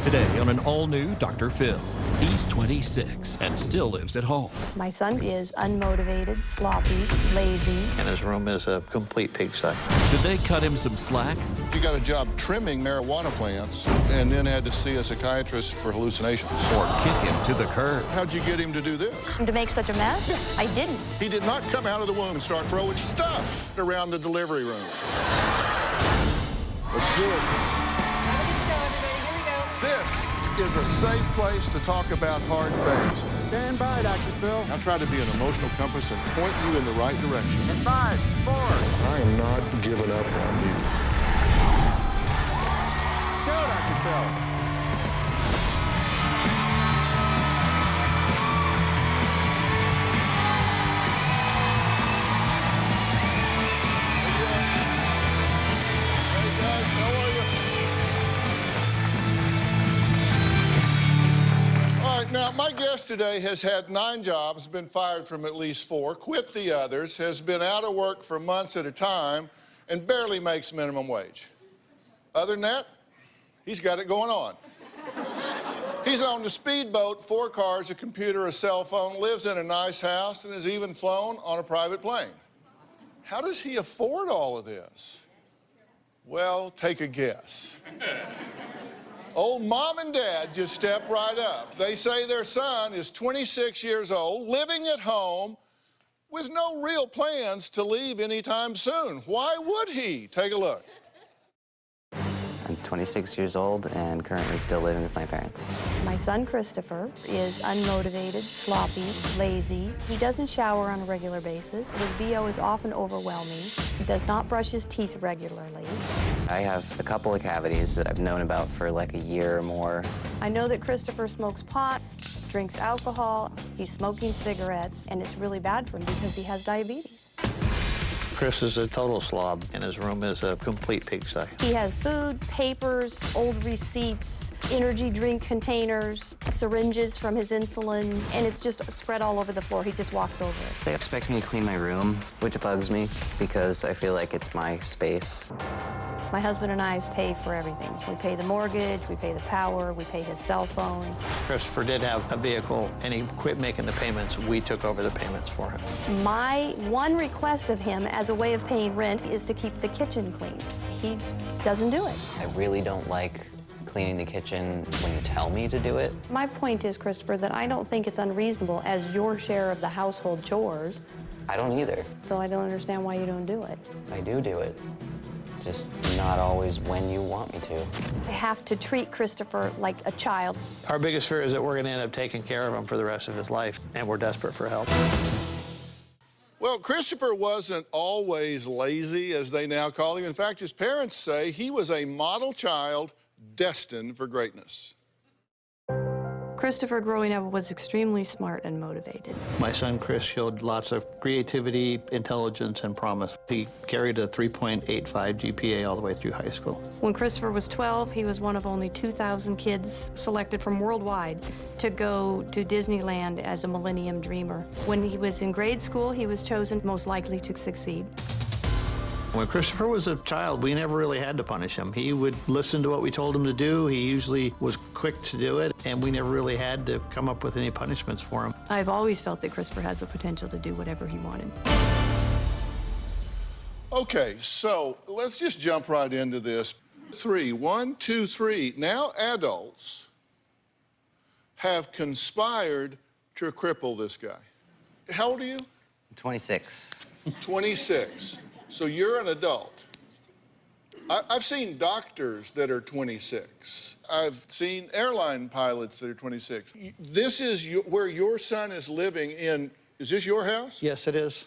Today on an all-new Dr. Phil. He's 26 and still lives at home. My son is unmotivated, sloppy, lazy. And his room is a complete pigsty. Should they cut him some slack? You got a job trimming marijuana plants and then had to see a psychiatrist for hallucinations. Or kick him to the curb? How'd you get him to do this? To make such a mess? I didn't. He did not come out of the womb and start throwing stuff around the delivery room. Let's do it. This is a safe place to talk about hard things. Stand by, Dr. Phil. I'll try to be an emotional compass and point you in the right direction. In 5, 4. I am not giving up on you. Go, Dr. Phil. Hey guys, how are you? All right, now my guest today has had 9 jobs, been fired from at least 4, quit the others, has been out of work for months at a time, and barely makes minimum wage. Other than that, he's got it going on. He's owned a speedboat, 4 cars, a computer, a cell phone, lives in a nice house, and has even flown on a private plane. How does he afford all of this? Well, take a guess. Old mom and dad just stepped right up. They say their son is 26 years old, living at home, with no real plans to leave anytime soon. Why would he? Take a look. I'm 26 years old and currently still living with my parents. My son, Christopher, is unmotivated, sloppy, lazy. He doesn't shower on a regular basis. His BO is often overwhelming. He does not brush his teeth regularly. I have a couple of cavities that I've known about for like a year or more. I know that Christopher smokes pot, drinks alcohol, he's smoking cigarettes, and it's really bad for him because he has diabetes. Chris is a total slob, and his room is a complete pigsty. He has food, papers, old receipts, energy drink containers, syringes from his insulin, and it's just spread all over the floor. He just walks over it. They expect me to clean my room, which bugs me because I feel like it's my space. My husband and I pay for everything. We pay the mortgage, we pay the power, we pay his cell phone. Christopher did have a vehicle, and he quit making the payments. We took over the payments for him. My one request of him as a way of paying rent is to keep the kitchen clean. He doesn't do it. I really don't like cleaning the kitchen when you tell me to do it. My point is, Christopher, that I don't think it's unreasonable as your share of the household chores. I don't either. So I don't understand why you don't do it. I do it. Just not always when you want me to. I have to treat Christopher like a child. Our biggest fear is that we're going to end up taking care of him for the rest of his life, and we're desperate for help. Well, Christopher wasn't always lazy, as they now call him. In fact, his parents say he was a model child destined for greatness. Christopher, growing up, was extremely smart and motivated. My son Chris showed lots of creativity, intelligence, and promise. He carried a 3.85 GPA all the way through high school. When Christopher was 12, he was one of only 2,000 kids selected from worldwide to go to Disneyland as a Millennium Dreamer. When he was in grade school, he was chosen most likely to succeed. When Christopher was a child, we never really had to punish him. He would listen to what we told him to do. He usually was quick to do it, and we never really had to come up with any punishments for him. I've always felt that Christopher has the potential to do whatever he wanted. Okay, so let's just jump right into this. 3, 1, 2, 3. Now adults have conspired to cripple this guy. How old are you? 26. 26. So you're an adult. I've seen doctors that are 26. I've seen airline pilots that are 26. This is where your son is living in. Is this your house? Yes, it is.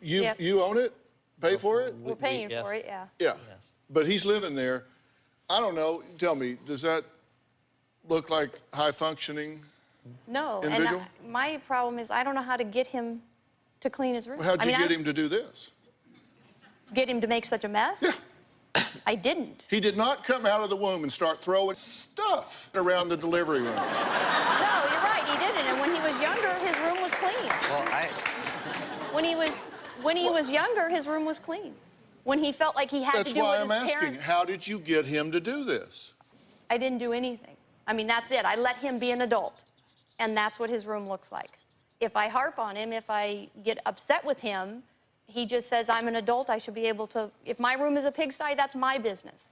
Yep. You own it? Pay for it? We're paying for it, yeah. Yeah. But he's living there. I don't know. Tell me, does that look like high functioning? No, individual? and my problem is I don't know how to get him to clean his room. Well, how'd you get him to do this? Get him to make such a mess? Yeah. I didn't. He did not come out of the womb and start throwing stuff around the delivery room. No, you're right, he didn't. And when he was younger, his room was clean. Well, When he was younger, his room was clean. When he felt like he had That's to do why what I'm his asking. parents... How did you get him to do this? I didn't do anything. I mean, that's it. I let him be an adult, and that's what his room looks like. If I harp on him, if I get upset with him, he just says, I'm an adult, I should be able to, if my room is a pigsty, that's my business.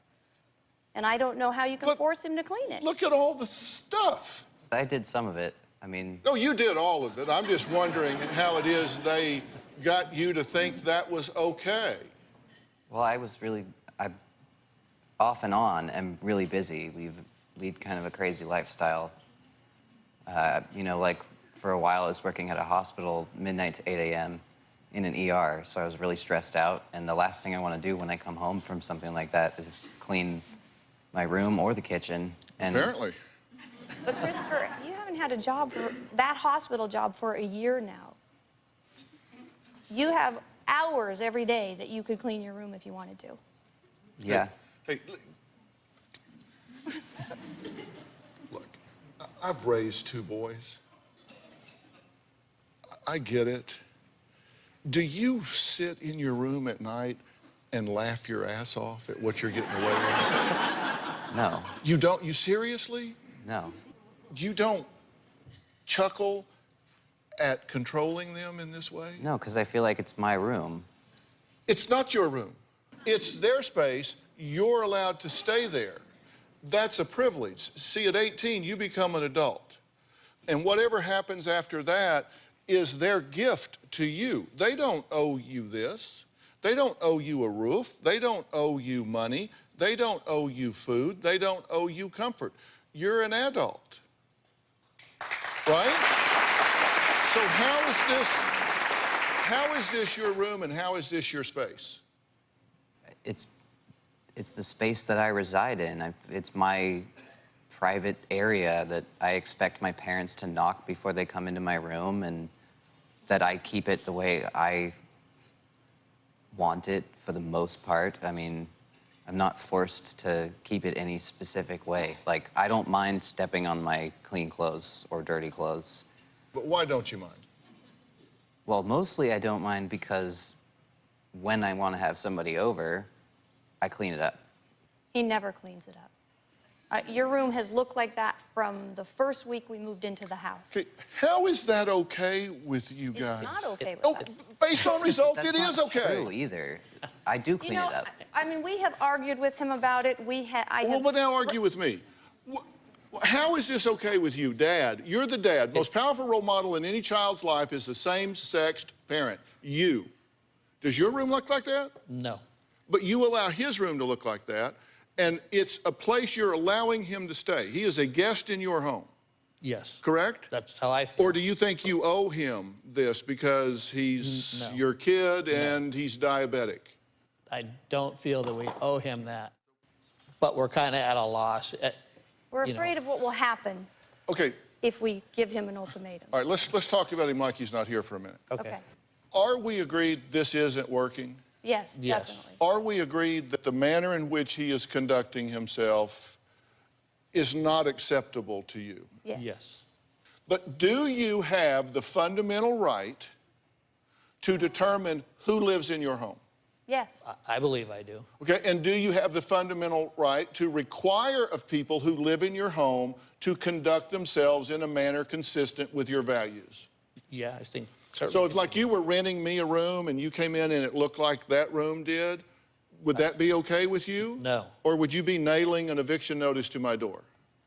And I don't know how you can force him to clean it. Look at all the stuff. I did some of it. I mean... No, you did all of it. I'm just wondering how it is they got you to think that was okay. Well, I off and on am really busy, lead kind of a crazy lifestyle. You know, like for a while I was working at a hospital midnight to 8 a.m. in an ER, so I was really stressed out, and the last thing I want to do when I come home from something like that is clean my room or the kitchen. And apparently. But Christopher, you haven't had a job, that hospital job, for a year now. You have hours every day that you could clean your room if you wanted to. Yeah. Hey, look, I've raised 2 boys. I get it. Do you sit in your room at night and laugh your ass off at what you're getting away with? No. You don't? You seriously? No. You don't chuckle at controlling them in this way? No, because I feel like it's my room. It's not your room. It's their space. You're allowed to stay there. That's a privilege. See, at 18, you become an adult. And whatever happens after that is their gift to you. They don't owe you this. They don't owe you a roof. They don't owe you money. They don't owe you food. They don't owe you comfort. You're an adult, right? So how is this your room and how is this your space? It's the space that I reside in. It's my private area that I expect my parents to knock before they come into my room, and that I keep it the way I want it for the most part. I mean, I'm not forced to keep it any specific way. Like, I don't mind stepping on my clean clothes or dirty clothes. But why don't you mind? Well, mostly I don't mind because when I want to have somebody over, I clean it up. He never cleans it up. Your room has looked like that from the first week we moved into the house. Okay, how is that okay with you guys? It's not okay with us. Based on results, That's it is not okay. true either. I do clean it up. I mean, we have argued with him about it. Well, but now argue with me. How is this okay with you, Dad? You're the dad. Most powerful role model in any child's life is the same-sexed parent, you. Does your room look like that? No. But you allow his room to look like that, and it's a place you're allowing him to stay. He is a guest in your home. Yes. Correct? That's how I feel. Or do you think you owe him this because he's your kid and he's diabetic? I don't feel that we owe him that, but we're kind of at a loss. We're afraid of what will happen Okay, if we give him an ultimatum. all right, let's talk about him like he's not here for a minute. Okay. Are we agreed this isn't working? Yes, Yes. definitely. Are we agreed that the manner in which he is conducting himself is not acceptable to you? Yes. Yes. But do you have the fundamental right to determine who lives in your home? Yes. I believe I do. Okay, and do you have the fundamental right to require of people who live in your home to conduct themselves in a manner consistent with your values? Yeah, I think So certainly. if like you were renting me a room and you came in and it looked like that room did, would that be okay with you? No. Or would you be nailing an eviction notice to my door?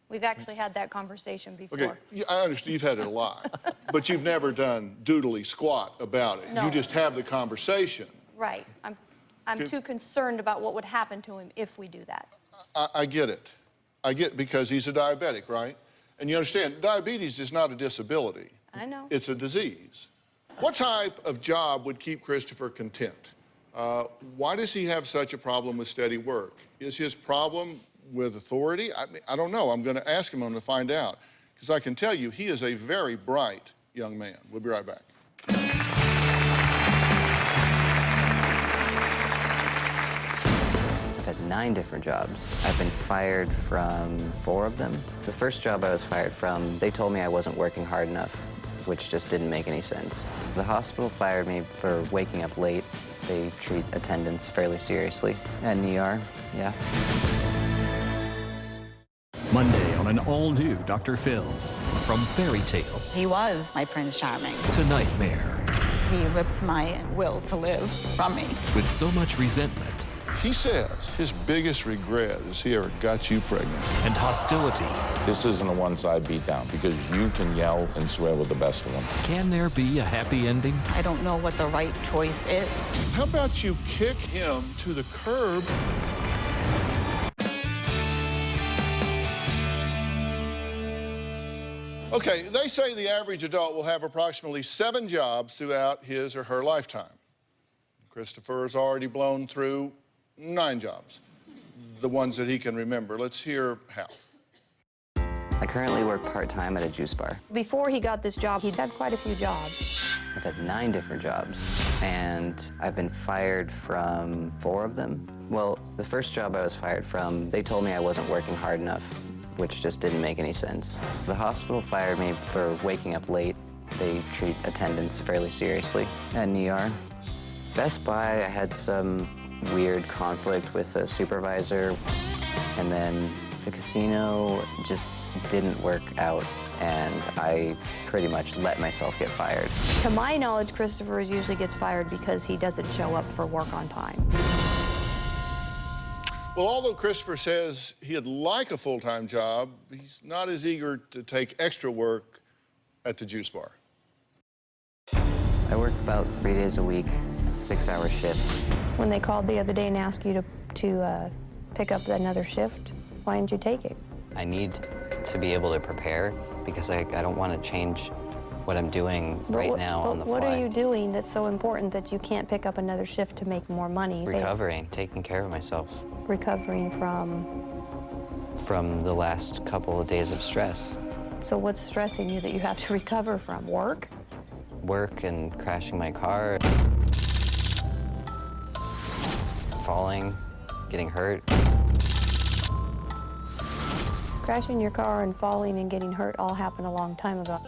We've actually had that conversation before. Okay, I understand you've had it a lot, but you've never done doodly squat about it. No. You just have the conversation. Right. I'm too concerned about what would happen to him if we do that. I get it. I get because he's a diabetic, right? And you understand, diabetes is not a disability. I know. It's a disease. What type of job would keep Christopher content? Why does he have such a problem with steady work? Is his problem with authority? I don't know. I'm going to ask him. I'm going to find out. Because I can tell you, he is a very bright young man. We'll be right back. I've had 9 different jobs. I've been fired from 4 of them. The first job I was fired from, they told me I wasn't working hard enough, which just didn't make any sense. The hospital fired me for waking up late. They treat attendance fairly seriously. At an ER, yeah. Monday on an all-new Dr. Phil. From fairy tale He was my Prince Charming. to nightmare, He rips my will to live from me. with so much resentment He says his biggest regret is he ever got you pregnant. and hostility, This isn't a one-side beatdown because you can yell and swear with the best of them. can there be a happy ending? I don't know what the right choice is. How about you kick him to the curb? Okay, they say the average adult will have approximately 7 jobs throughout his or her lifetime. Christopher has already blown through 9 jobs, the ones that he can remember. Let's hear how. I currently work part-time at a juice bar. Before he got this job, he'd had quite a few jobs. I've had 9 different jobs, and I've been fired from 4 of them. Well, the first job I was fired from, they told me I wasn't working hard enough, which just didn't make any sense. The hospital fired me for waking up late. They treat attendance fairly seriously at an ER. Best Buy, I had some weird conflict with a supervisor, and then the casino just didn't work out, and I pretty much let myself get fired. To my knowledge, Christopher usually gets fired because he doesn't show up for work on time. Well, although Christopher says he'd like a full-time job, he's not as eager to take extra work at the juice bar. I work about 3 days a week, 6-hour shifts. When they called the other day and asked you to pick up another shift, why didn't you take it? I need to be able to prepare because I don't want to change what I'm doing right now on the fly. What are you doing that's so important that you can't pick up another shift to make more money? Recovering, taking care of myself. Recovering from? From the last couple of days of stress. So what's stressing you that you have to recover from? Work? Work and crashing my car. Falling, getting hurt. Crashing your car and falling and getting hurt all happened a long time ago.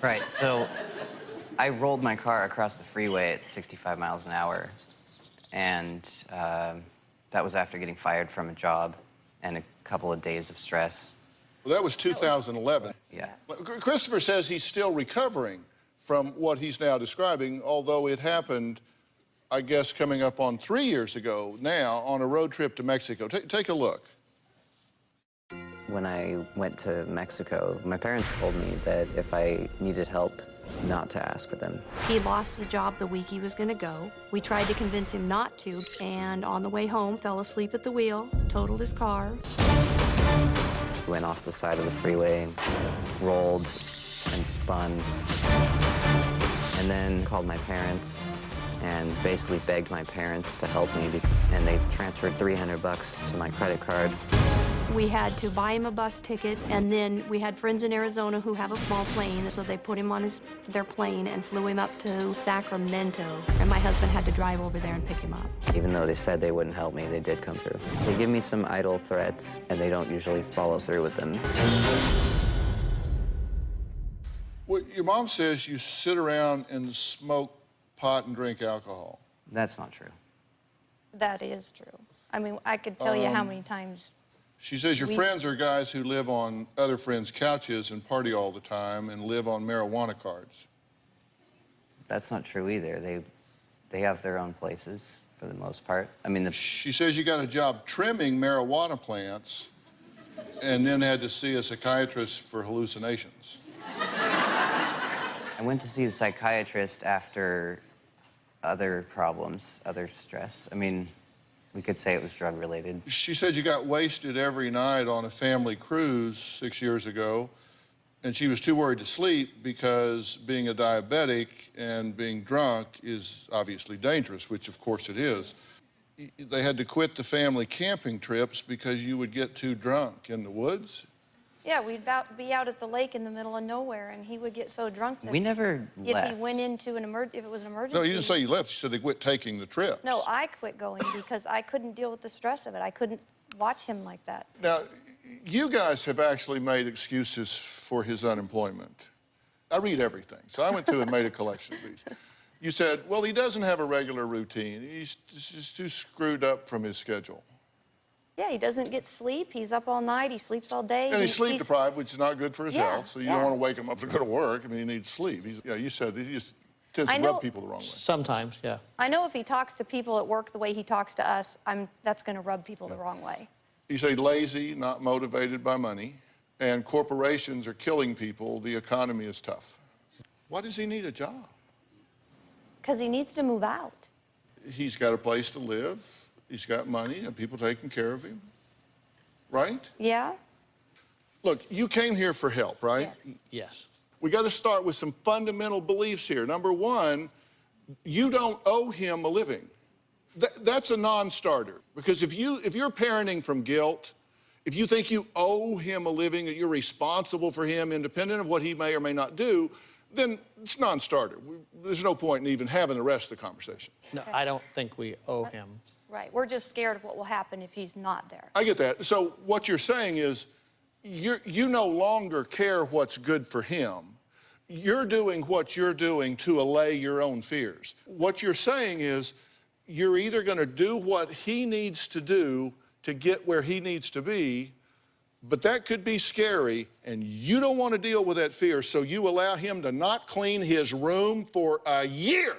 Right, so I rolled my car across the freeway at 65 miles an hour, and that was after getting fired from a job and a couple of days of stress. Well, that was 2011. Yeah. Christopher says he's still recovering from what he's now describing, although it happened, I guess, coming up on 3 years ago now on a road trip to Mexico. Take a look. When I went to Mexico, my parents told me that if I needed help, not to ask for them. He lost his job the week he was going to go. We tried to convince him not to, and on the way home, fell asleep at the wheel, totaled his car. Went off the side of the freeway, rolled and spun, and then called my parents and basically begged my parents to help me, and they transferred $300 to my credit card. We had to buy him a bus ticket, and then we had friends in Arizona who have a small plane, so they put him on their plane and flew him up to Sacramento, and my husband had to drive over there and pick him up. Even though they said they wouldn't help me, they did come through. They give me some idle threats, and they don't usually follow through with them. Well, your mom says you sit around and smoke pot and drink alcohol. That's not true. That is true. I mean, I could tell you how many times. She says your friends are guys who live on other friends' couches and party all the time and live on marijuana cards. That's not true either. They have their own places for the most part. I mean, She says you got a job trimming marijuana plants and then had to see a psychiatrist for hallucinations. I went to see the psychiatrist after other problems, other stress. I mean, we could say it was drug-related. She said you got wasted every night on a family cruise 6 years ago, and she was too worried to sleep because being a diabetic and being drunk is obviously dangerous, which of course it is. They had to quit the family camping trips because you would get too drunk in the woods. Yeah, we'd be out at the lake in the middle of nowhere, and he would get so drunk that We never left. if he went into if it was an emergency. No, you didn't say you left. You said they quit taking the trips. No, I quit going because I couldn't deal with the stress of it. I couldn't watch him like that. Now, you guys have actually made excuses for his unemployment. I read everything, so I went through and made a collection of these. You said, well, he doesn't have a regular routine. He's just too screwed up from his schedule. Yeah, he doesn't get sleep. He's up all night. He sleeps all day. And he's sleep deprived, which is not good for his health. So you don't want to wake him up to go to work. I mean, he needs sleep. You said he just tends to rub people the wrong way. Sometimes, yeah. I know if he talks to people at work the way he talks to us, that's going to rub people the wrong way. You say lazy, not motivated by money, and corporations are killing people. The economy is tough. Why does he need a job? Because he needs to move out. He's got a place to live. He's got money and people taking care of him, right? Yeah? Look, you came here for help, right? Yes. We got to start with some fundamental beliefs here. Number one, you don't owe him a living. That's a non-starter, because if you're parenting from guilt, if you think you owe him a living, that you're responsible for him independent of what he may or may not do, then it's non-starter. There's no point in even having the rest of the conversation. No, I don't think we owe him. Right. We're just scared of what will happen if he's not there. I get that. So what you're saying is you no longer care what's good for him. You're doing what you're doing to allay your own fears. What you're saying is you're either going to do what he needs to do to get where he needs to be, but that could be scary, and you don't want to deal with that fear, so you allow him to not clean his room for a year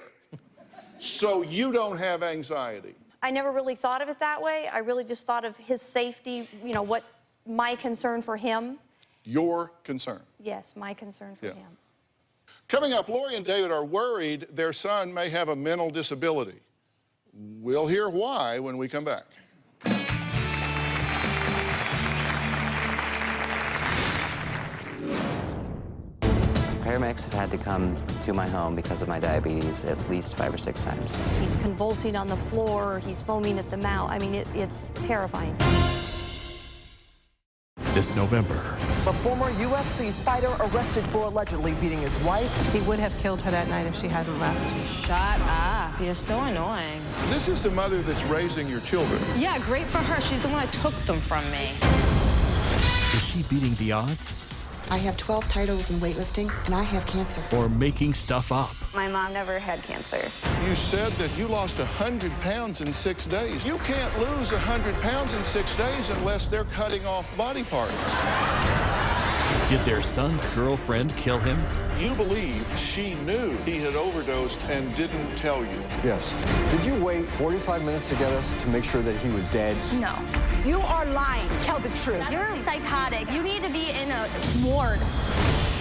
so you don't have anxiety. I never really thought of it that way. I really just thought of his safety, what my concern for him. Your concern. Yes, my concern for him. Coming up, Lori and David are worried their son may have a mental disability. We'll hear why when we come back. Paramedics have had to come to my home because of my diabetes at least 5 or 6 times. He's convulsing on the floor. He's foaming at the mouth. I mean, it's terrifying. This November. A former UFC fighter arrested for allegedly beating his wife. He would have killed her that night if she hadn't left. Shut up. You're so annoying. This is the mother that's raising your children. Yeah, great for her. She's the one that took them from me. Is she beating the odds? I have 12 titles in weightlifting, and I have cancer. Or making stuff up? My mom never had cancer. You said that you lost 100 pounds in 6 days. You can't lose 100 pounds in 6 days unless they're cutting off body parts. Did their son's girlfriend kill him? You believe she knew he had overdosed and didn't tell you. Yes. Did you wait 45 minutes to get us to make sure that he was dead? No. You are lying. Tell the truth. You're psychotic. You need to be in a ward.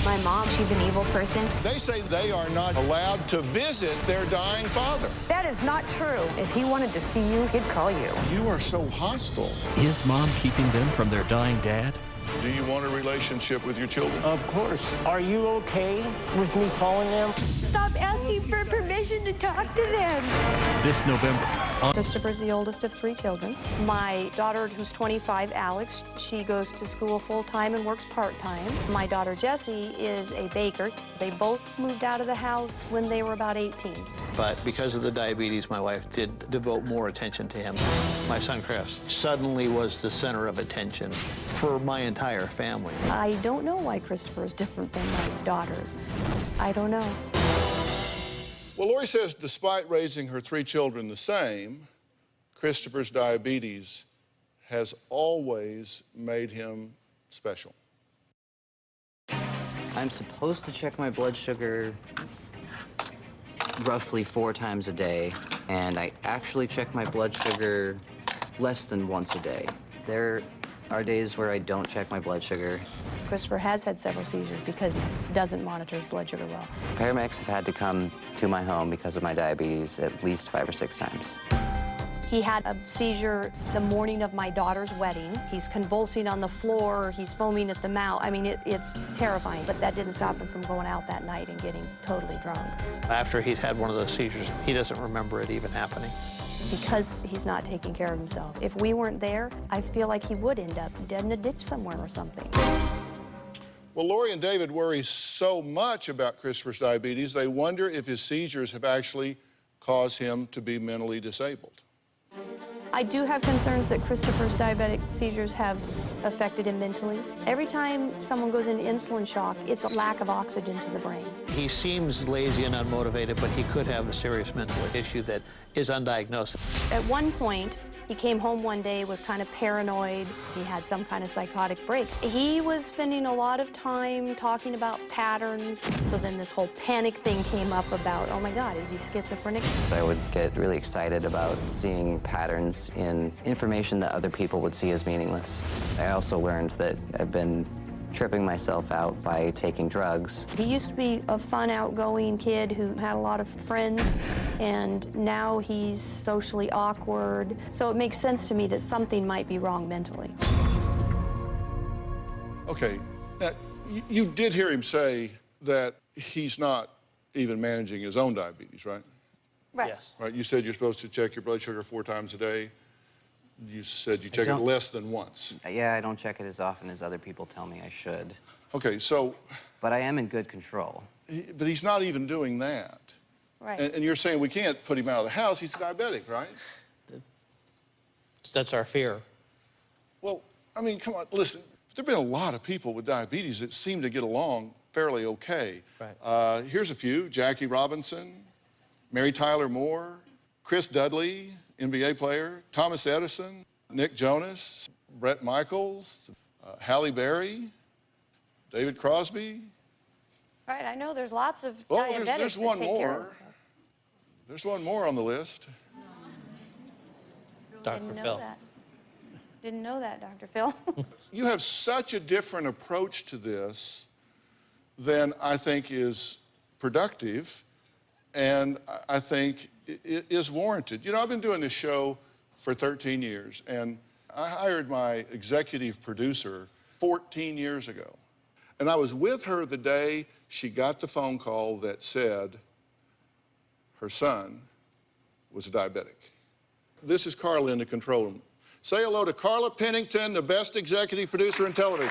My mom, she's an evil person. They say they are not allowed to visit their dying father. That is not true. If he wanted to see you, he'd call you. You are so hostile. Is mom keeping them from their dying dad? Do you want a relationship with your children? Of course. Are you okay with me calling them? Stop asking for permission to talk to them. This November. Christopher's the oldest of 3 children. My daughter, who's 25, Alex, she goes to school full-time and works part-time. My daughter, Jessie, is a baker. They both moved out of the house when they were about 18. But because of the diabetes, my wife did devote more attention to him. My son, Chris, suddenly was the center of attention for my entire family. I don't know why Christopher is different than my daughters. I don't know. Well, Lori says despite raising her 3 children the same, Christopher's diabetes has always made him special. I'm supposed to check my blood sugar roughly 4 times a day, and I actually check my blood sugar less than once a day. There are days where I don't check my blood sugar. Christopher has had several seizures because he doesn't monitor his blood sugar well. Paramedics have had to come to my home because of my diabetes at least 5 or 6 times. He had a seizure the morning of my daughter's wedding. He's convulsing on the floor. He's foaming at the mouth. I mean, it's terrifying, but that didn't stop him from going out that night and getting totally drunk. After he's had one of those seizures, he doesn't remember it even happening. Because he's not taking care of himself. If we weren't there, I feel like he would end up dead in a ditch somewhere or something. Well, Lori and David worry so much about Christopher's diabetes, they wonder if his seizures have actually caused him to be mentally disabled. I do have concerns that Christopher's diabetic seizures have affected him mentally. Every time someone goes into insulin shock, it's a lack of oxygen to the brain. He seems lazy and unmotivated, but he could have a serious mental issue that is undiagnosed. At one point, he came home one day, was kind of paranoid. He had some kind of psychotic break. He was spending a lot of time talking about patterns. So then this whole panic thing came up about, oh my God, is he schizophrenic? I would get really excited about seeing patterns in information that other people would see as meaningless. I also learned that I've been tripping myself out by taking drugs. He used to be a fun, outgoing kid who had a lot of friends, and now he's socially awkward. So it makes sense to me that something might be wrong mentally. Okay, now, you did hear him say that he's not even managing his own diabetes, right? Right. Yes. Right, you said you're supposed to check your blood sugar 4 times a day. You said you check it less than once. Yeah, I don't check it as often as other people tell me I should. Okay, so... But I am in good control. But he's not even doing that. Right. And you're saying we can't put him out of the house. He's diabetic, right? That's our fear. Well, I mean, come on, listen. There have been a lot of people with diabetes that seem to get along fairly okay. Right. Here's a few. Jackie Robinson, Mary Tyler Moore, Chris Dudley, NBA player, Thomas Edison, Nick Jonas, Brett Michaels, Halle Berry, David Crosby. Right, I know there's lots of Oh, diabetics there's that one take care of more. themselves. There's one more on the list. Dr. Didn't know Phil. that. Didn't know that, Dr. Phil. You have such a different approach to this than I think is productive, and I think it is warranted. You know, I've been doing this show for 13 years, and I hired my executive producer 14 years ago. And I was with her the day she got the phone call that said her son was a diabetic. This is Carla in the control room. Say hello to Carla Pennington, the best executive producer in television.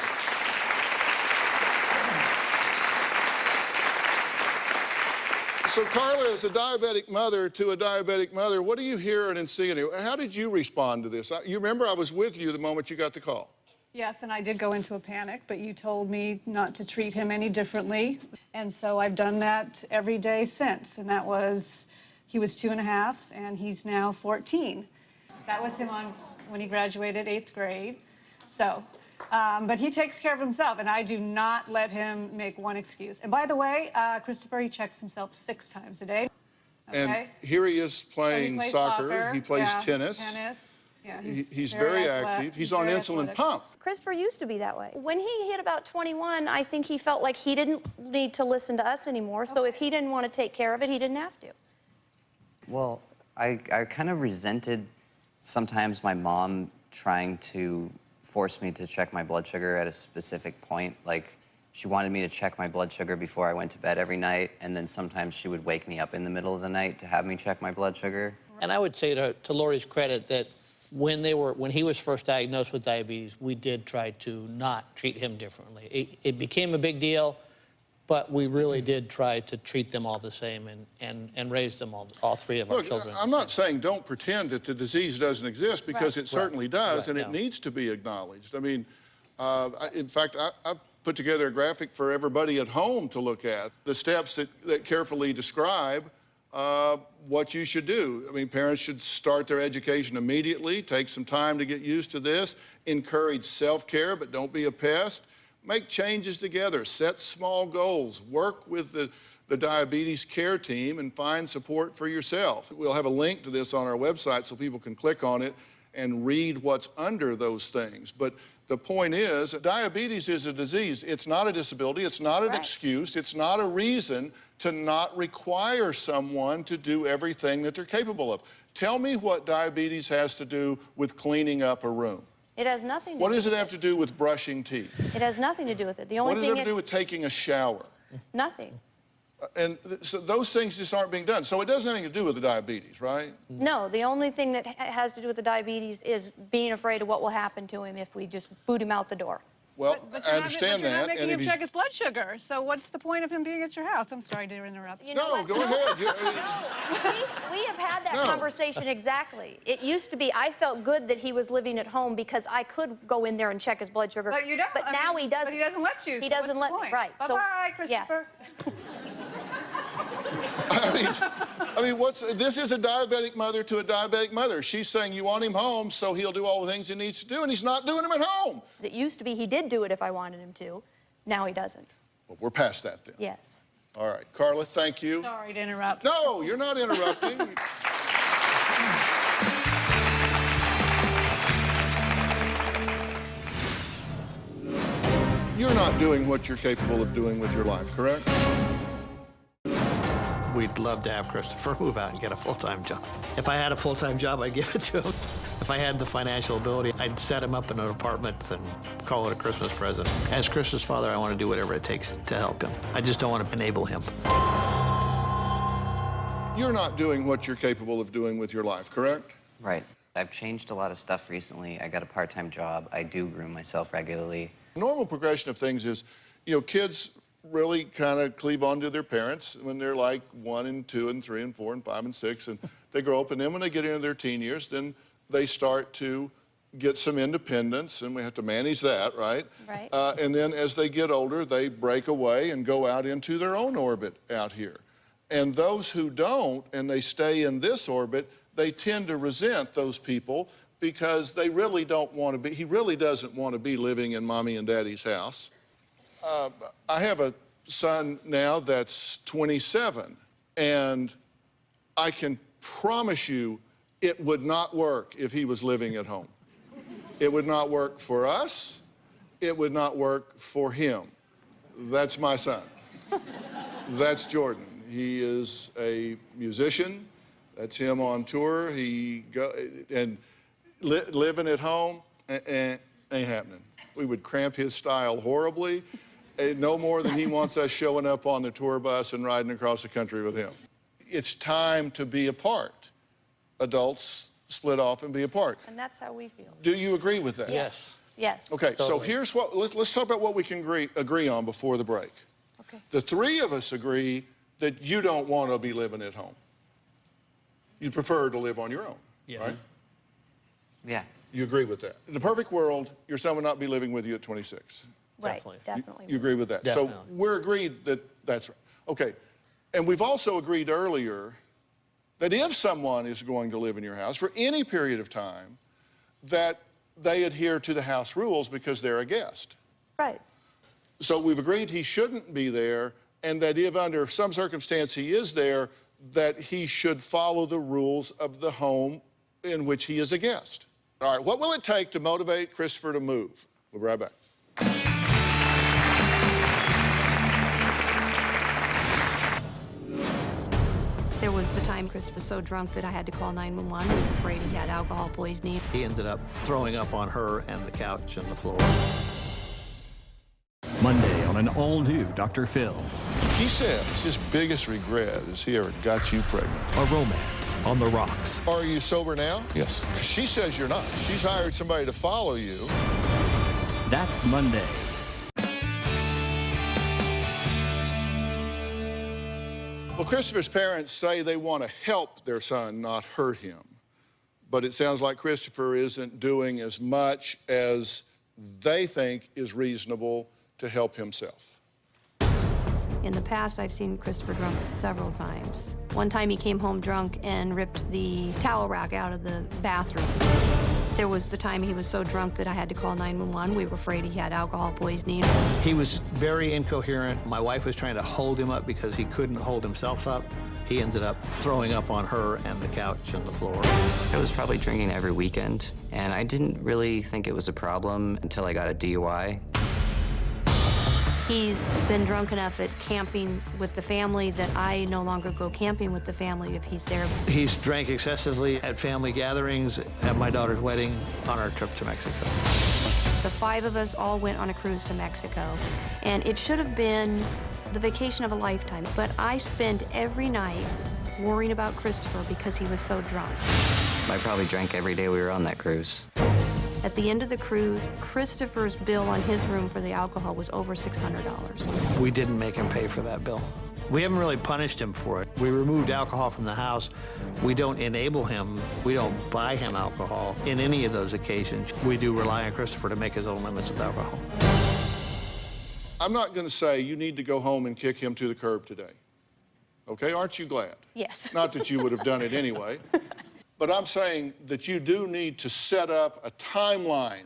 So Carla is a diabetic mother to a diabetic mother. What are you hearing and seeing? How did you respond to this? You remember I was with you the moment you got the call. Yes, and I did go into a panic, but you told me not to treat him any differently. And so I've done that every day since. And that was, he was 2.5, and he's now 14. That was him when he graduated 8th grade. So, but he takes care of himself, and I do not let him make one excuse. And by the way, Christopher, he checks himself 6 times a day. Okay? And here he is playing So he plays soccer. He plays yeah, tennis. Yeah, he's very active. He's on insulin athletic. pump. Christopher used to be that way. When he hit about 21, I think he felt like he didn't need to listen to us anymore. So if he didn't want to take care of it, he didn't have to. Well, I kind of resented sometimes my mom trying to force me to check my blood sugar at a specific point. Like, she wanted me to check my blood sugar before I went to bed every night, and then sometimes she would wake me up in the middle of the night to have me check my blood sugar. And I would say to Lori's credit that when he was first diagnosed with diabetes, we did try to not treat him differently. It became a big deal, but we really did try to treat them all the same and raise them all 3 of our children. I'm not saying don't pretend that the disease doesn't exist, because it certainly does, and it no. needs to be acknowledged. I mean, in fact, I've put together a graphic for everybody at home to look at, the steps that carefully describe what you should do. I mean, parents should start their education immediately, take some time to get used to this, encourage self-care, but don't be a pest. Make changes together, set small goals, work with the diabetes care team, and find support for yourself. We'll have a link to this on our website so people can click on it and read what's under those things. But the point is, diabetes is a disease. It's not a disability. It's not an excuse. It's not a reason to not require someone to do everything that they're capable of. Tell me what diabetes has to do with cleaning up a room. It has nothing to What do does it with have to do with brushing teeth? It has nothing to do with it. The only What does it have to do with taking a shower? Nothing. And so those things just aren't being done. So it doesn't have anything to do with the diabetes, right? No, the only thing that has to do with the diabetes is being afraid of what will happen to him if we just boot him out the door. Well, But I understand you're that. not making and him if check his blood sugar. So what's the point of him being at your house? I'm sorry to interrupt. You know No, what? go ahead. We have had that No. conversation exactly. It used to be I felt good that he was living at home because I could go in there and check his blood sugar. But you don't. But now he doesn't. But he doesn't let you. He so doesn't what's let the me. point? Right. Bye-bye, Christopher. I mean, this is a diabetic mother to a diabetic mother. She's saying you want him home so he'll do all the things he needs to do, and he's not doing them at home. It used to be he did do it if I wanted him to. Now he doesn't. Well, we're past that then. Yes. All right, Carla, thank you. Sorry to interrupt. No, you're not interrupting. You're not doing what you're capable of doing with your life, correct? We'd love to have Christopher move out and get a full-time job. If I had a full-time job, I'd give it to him. If I had the financial ability, I'd set him up in an apartment and call it a Christmas present. As Chris's father, I want to do whatever it takes to help him. I just don't want to enable him. You're not doing what you're capable of doing with your life, correct? Right. I've changed a lot of stuff recently. I got a part-time job. I do groom myself regularly. Normal progression of things is, kids really kind of cleave on to their parents when they're like 1 and 2 and 3 and 4 and 5 and 6, and they grow up, and then when they get into their teen years, then they start to get some independence, and we have to manage that, right? Right. And then as they get older, they break away and go out into their own orbit out here. And those who don't, and they stay in this orbit, they tend to resent those people because they really don't want to be, he really doesn't want to be living in mommy and daddy's house. I have a son now that's 27, and I can promise you it would not work if he was living at home. It would not work for us. It would not work for him. That's my son. That's Jordan. He is a musician. That's him on tour. Living at home ain't happening. We would cramp his style horribly. No more than he wants us showing up on the tour bus and riding across the country with him. It's time to be apart. Adults split off and be apart. And that's how we feel. Do you agree with that? Yes. Yes. Okay, Totally. so here's what, let's talk about what we can agree on before the break. Okay. The three of us agree that you don't want to be living at home. You prefer to live on your own, right? Yeah. You agree with that? In the perfect world, your son would not be living with you at 26. Right. Definitely. Definitely. You agree with that? Definitely. So we're agreed that that's right. Okay. And we've also agreed earlier that if someone is going to live in your house for any period of time, that they adhere to the house rules because they're a guest. Right. So we've agreed he shouldn't be there, and that if under some circumstance he is there, that he should follow the rules of the home in which he is a guest. All right, what will it take to motivate Christopher to move? We'll be right back. There was the time Christopher was so drunk that I had to call 911. We were afraid he had alcohol poisoning. He ended up throwing up on her and the couch and the floor. Monday on an all-new Dr. Phil. He says his biggest regret is he ever got you pregnant. A romance on the rocks. Are you sober now? Yes. She says you're not. She's hired somebody to follow you. That's Monday. Well, Christopher's parents say they want to help their son, not hurt him. But it sounds like Christopher isn't doing as much as they think is reasonable to help himself. In the past, I've seen Christopher drunk several times. One time he came home drunk and ripped the towel rack out of the bathroom. There was the time he was so drunk that I had to call 911. We were afraid he had alcohol poisoning. He was very incoherent. My wife was trying to hold him up because he couldn't hold himself up. He ended up throwing up on her and the couch and the floor. I was probably drinking every weekend, and I didn't really think it was a problem until I got a DUI. He's been drunk enough at camping with the family that I no longer go camping with the family if he's there. He's drank excessively at family gatherings, at my daughter's wedding, on our trip to Mexico. The 5 of us all went on a cruise to Mexico, and it should have been the vacation of a lifetime, but I spent every night worrying about Christopher because he was so drunk. I probably drank every day we were on that cruise. At the end of the cruise, Christopher's bill on his room for the alcohol was over $600. We didn't make him pay for that bill. We haven't really punished him for it. We removed alcohol from the house. We don't enable him. We don't buy him alcohol in any of those occasions. We do rely on Christopher to make his own limits with alcohol. I'm not going to say you need to go home and kick him to the curb today. Okay, aren't you glad? Yes. Not that you would have done it anyway. But I'm saying that you do need to set up a timeline.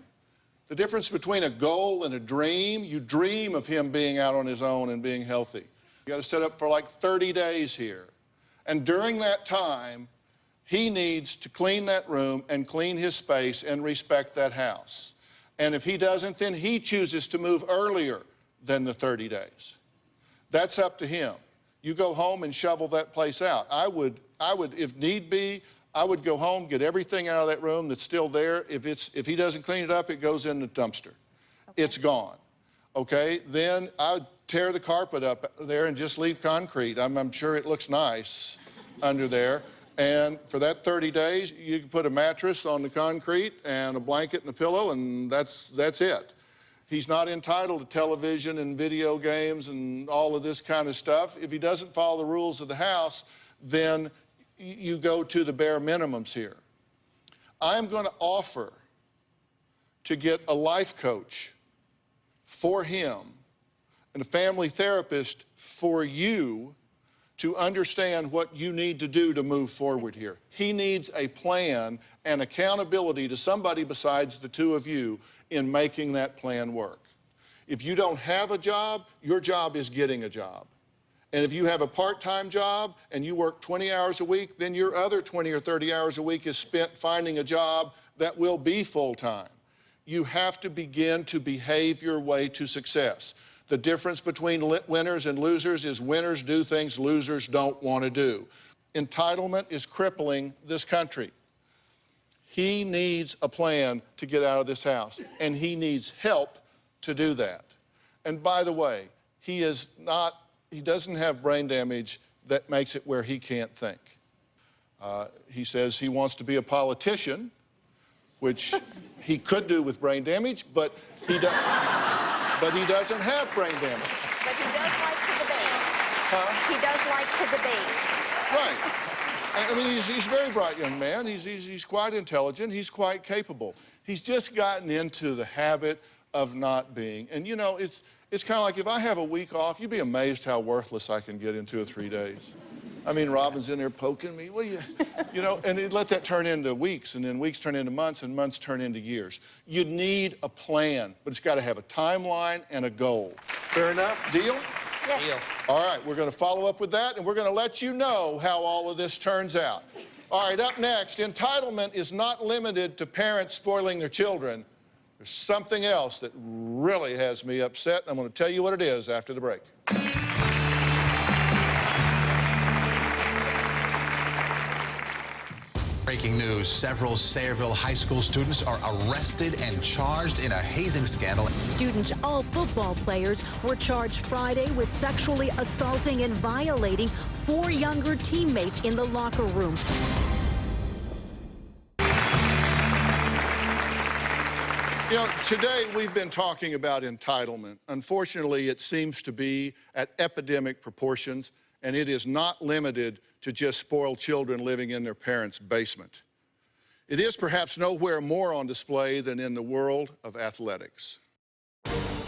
The difference between a goal and a dream, you dream of him being out on his own and being healthy. You got to set up for like 30 days here. And during that time, he needs to clean that room and clean his space and respect that house. And if he doesn't, then he chooses to move earlier than the 30 days. That's up to him. You go home and shovel that place out. I would, if need be, I would go home, get everything out of that room that's still there. If he doesn't clean it up, it goes in the dumpster. Okay. It's gone. Okay? Then I'd tear the carpet up there and just leave concrete. I'm sure it looks nice under there. And for that 30 days, you can put a mattress on the concrete and a blanket and a pillow, and that's it. He's not entitled to television and video games and all of this kind of stuff. If he doesn't follow the rules of the house, then you go to the bare minimums here. I'm going to offer to get a life coach for him and a family therapist for you to understand what you need to do to move forward here. He needs a plan and accountability to somebody besides the two of you in making that plan work. If you don't have a job, your job is getting a job. And if you have a part-time job and you work 20 hours a week, then your other 20 or 30 hours a week is spent finding a job that will be full-time. You have to begin to behave your way to success. The difference between winners and losers is winners do things losers don't want to do. Entitlement is crippling this country. He needs a plan to get out of this house, and he needs help to do that. And by the way, he doesn't have brain damage that makes it where he can't think. He says he wants to be a politician, which he could do with brain damage, but he doesn't have brain damage. But he does like to debate. Huh? He does like to debate. Right. I mean, he's a very bright young man. He's quite intelligent. He's quite capable. He's just gotten into the habit of not being. And, you know, it's kind of like if I have a week off, you'd be amazed how worthless I can get in 2 or 3 days. I mean, Robin's in there poking me. Well, you know, and he'd let that turn into weeks, and then weeks turn into months, and months turn into years. You need a plan, but it's got to have a timeline and a goal. Fair enough? Deal? Yes. Deal. All right, we're going to follow up with that, and we're going to let you know how all of this turns out. All right, up next, entitlement is not limited to parents spoiling their children. There's something else that really has me upset, and I'm going to tell you what it is after the break. Breaking news, several Sayreville High School students are arrested and charged in a hazing scandal. Students, all football players, were charged Friday with sexually assaulting and violating 4 younger teammates in the locker room. You know, today we've been talking about entitlement. Unfortunately, it seems to be at epidemic proportions, and it is not limited to just spoiled children living in their parents' basement. It is perhaps nowhere more on display than in the world of athletics.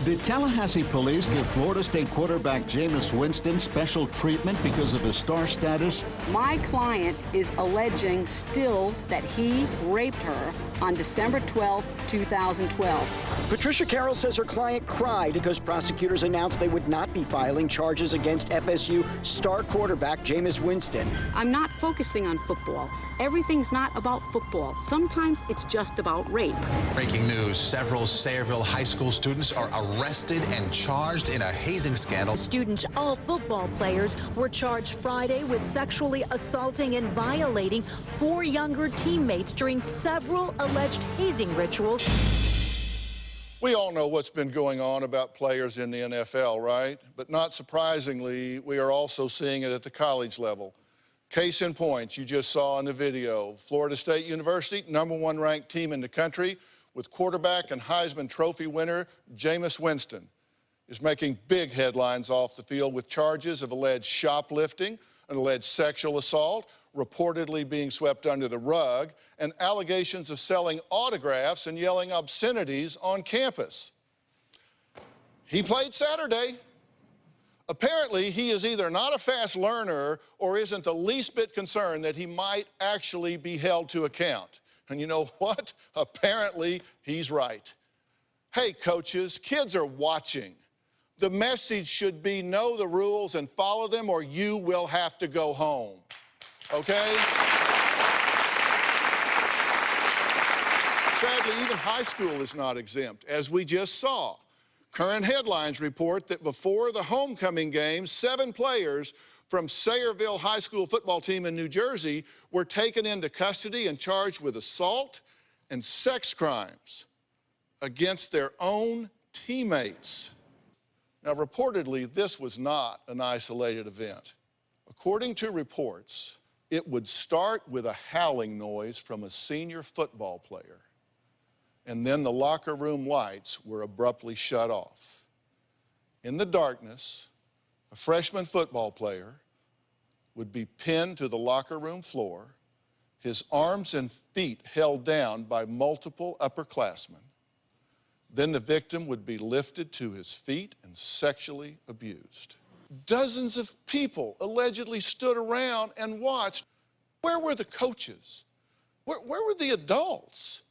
The Tallahassee police give Florida State quarterback Jameis Winston special treatment because of his star status. My client is alleging still that he raped her on December 12, 2012. Patricia Carroll says her client cried because prosecutors announced they would not be filing charges against FSU star quarterback Jameis Winston. I'm not focusing on football. Everything's not about football. Sometimes it's just about rape. Breaking news, several Sayreville High School students are arrested and charged in a hazing scandal. Students, all football players, were charged Friday with sexually assaulting and violating 4 younger teammates during several alleged hazing rituals. We all know what's been going on about players in the NFL, right? But not surprisingly, we are also seeing it at the college level. Case in point, you just saw in the video, Florida State University, #1 ranked team in the country, with quarterback and Heisman Trophy winner Jameis Winston is making big headlines off the field with charges of alleged shoplifting, an alleged sexual assault, reportedly being swept under the rug, and allegations of selling autographs and yelling obscenities on campus. He played Saturday. Apparently, he is either not a fast learner or isn't the least bit concerned that he might actually be held to account. And you know what? Apparently, he's right. Hey, coaches, kids are watching. The message should be know the rules and follow them or you will have to go home. Okay? Sadly, even high school is not exempt, as we just saw. Current headlines report that before the homecoming game, 7 players from Sayreville High School football team in New Jersey were taken into custody and charged with assault and sex crimes against their own teammates. Now, reportedly, this was not an isolated event. According to reports, it would start with a howling noise from a senior football player, and then the locker room lights were abruptly shut off. In the darkness, a freshman football player would be pinned to the locker room floor, his arms and feet held down by multiple upperclassmen. Then the victim would be lifted to his feet and sexually abused. Dozens of people allegedly stood around and watched. Where were the coaches? Where were the adults?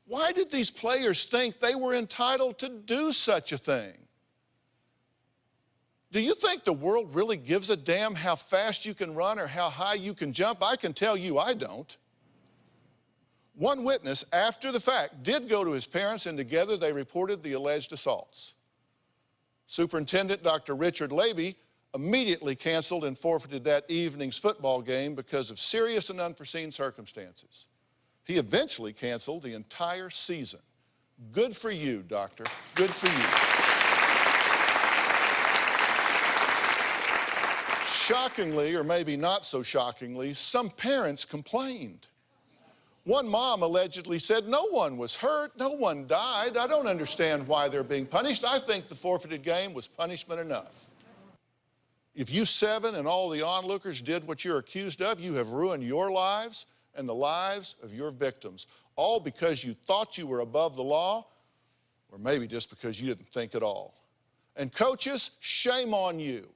Why did these players think they were entitled to do such a thing? Do you think the world really gives a damn how fast you can run or how high you can jump? I can tell you I don't. One witness, after the fact, did go to his parents, and together they reported the alleged assaults. Superintendent Dr. Richard Labey immediately canceled and forfeited that evening's football game because of serious and unforeseen circumstances. He eventually canceled the entire season. Good for you, Doctor. Good for you. Shockingly, or maybe not so shockingly, some parents complained. One mom allegedly said, "No one was hurt, no one died. I don't understand why they're being punished. I think the forfeited game was punishment enough." If you 7 and all the onlookers did what you're accused of, you have ruined your lives and the lives of your victims, all because you thought you were above the law, or maybe just because you didn't think at all. And coaches, shame on you.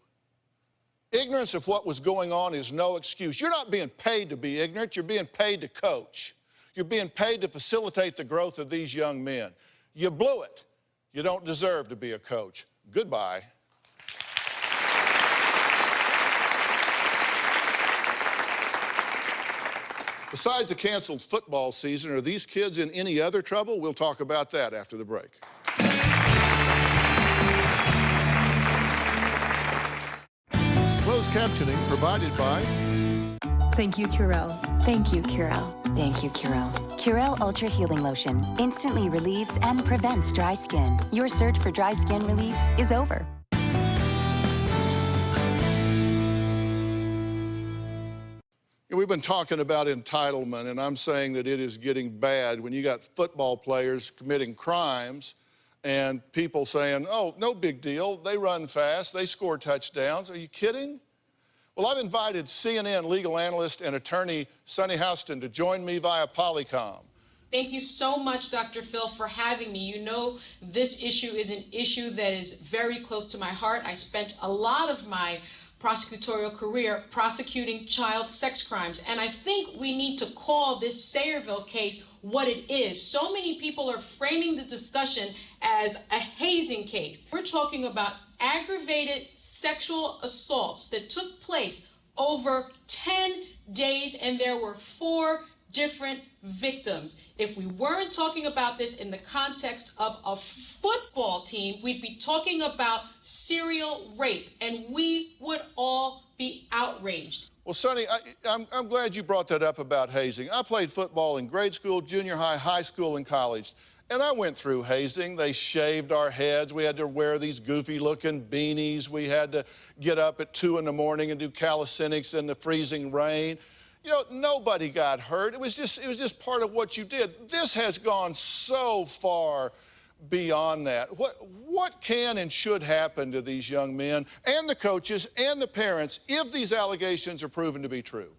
Ignorance of what was going on is no excuse. You're not being paid to be ignorant, you're being paid to coach. You're being paid to facilitate the growth of these young men. You blew it. You don't deserve to be a coach. Goodbye. Besides the canceled football season, are these kids in any other trouble? We'll talk about that after the break. Closed captioning provided by... Thank you, Curel. Thank you, Curel. Thank you, Curel. Curel Ultra Healing Lotion instantly relieves and prevents dry skin. Your search for dry skin relief is over. We've been talking about entitlement, and I'm saying that it is getting bad when you got football players committing crimes and people saying, "Oh, no big deal. They run fast. They score touchdowns." Are you kidding? Well, I've invited CNN legal analyst and attorney Sunny Houston to join me via Polycom. Thank you so much, Dr. Phil, for having me. You know this issue is an issue that is very close to my heart. I spent a lot of my prosecutorial career prosecuting child sex crimes, and I think we need to call this Sayreville case what it is. So many people are framing the discussion as a hazing case. We're talking about aggravated sexual assaults that took place over 10 days, and there were 4 different victims. If we weren't talking about this in the context of a football team, we'd be talking about serial rape, and we would all be outraged. Well, Sonny, I'm glad you brought that up about hazing. I played football in grade school, junior high, high school, and college. And I went through hazing. They shaved our heads. We had to wear these goofy-looking beanies. We had to get up at 2 in the morning and do calisthenics in the freezing rain. You know, nobody got hurt. It was just part of what you did. This has gone so far beyond that. What can and should happen to these young men and the coaches and the parents if these allegations are proven to be true?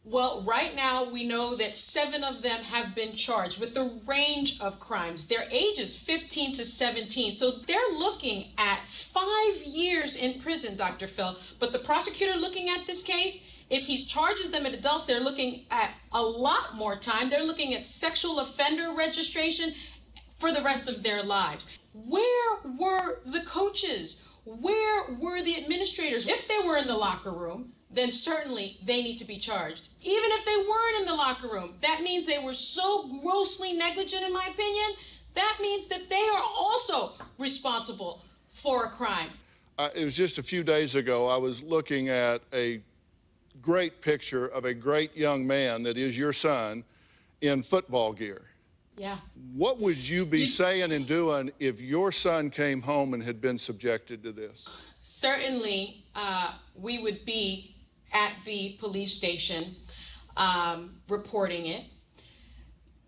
Well, right now we know that 7 of them have been charged with a range of crimes. Their ages 15 to 17. So they're looking at 5 years in prison, Dr. Phil. But the prosecutor looking at this case, if he charges them as adults, they're looking at a lot more time. They're looking at sexual offender registration for the rest of their lives. Where were the coaches? Where were the administrators? If they were in the locker room, then certainly they need to be charged. Even if they weren't in the locker room, that means they were so grossly negligent, in my opinion, that means that they are also responsible for a crime. It was just a few days ago, I was looking at a great picture of a great young man that is your son in football gear. Yeah. What would you be saying and doing if your son came home and had been subjected to this? Certainly, we would be at the police station reporting it.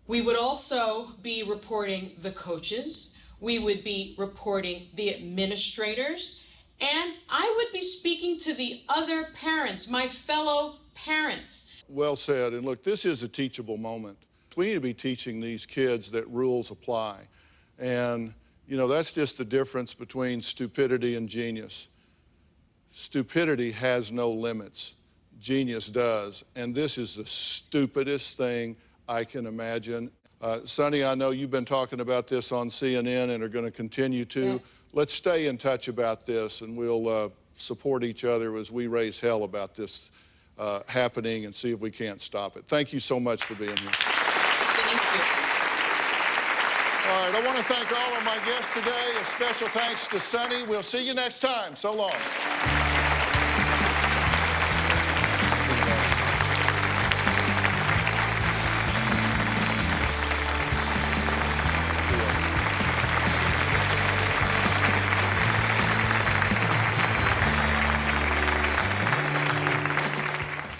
We would also be reporting the coaches. We would be reporting the administrators. And I would be speaking to the other parents, my fellow parents. Well said. And look, this is a teachable moment. We need to be teaching these kids that rules apply. And, you know, that's just the difference between stupidity and genius. Stupidity has no limits. Genius does. And this is the stupidest thing I can imagine. Sonny, I know you've been talking about this on CNN and are going to continue to. Yeah. Let's stay in touch about this, and we'll support each other as we raise hell about this happening and see if we can't stop it. Thank you so much for being here. Thank you. All right, I want to thank all of my guests today. A special thanks to Sonny. We'll see you next time. So long.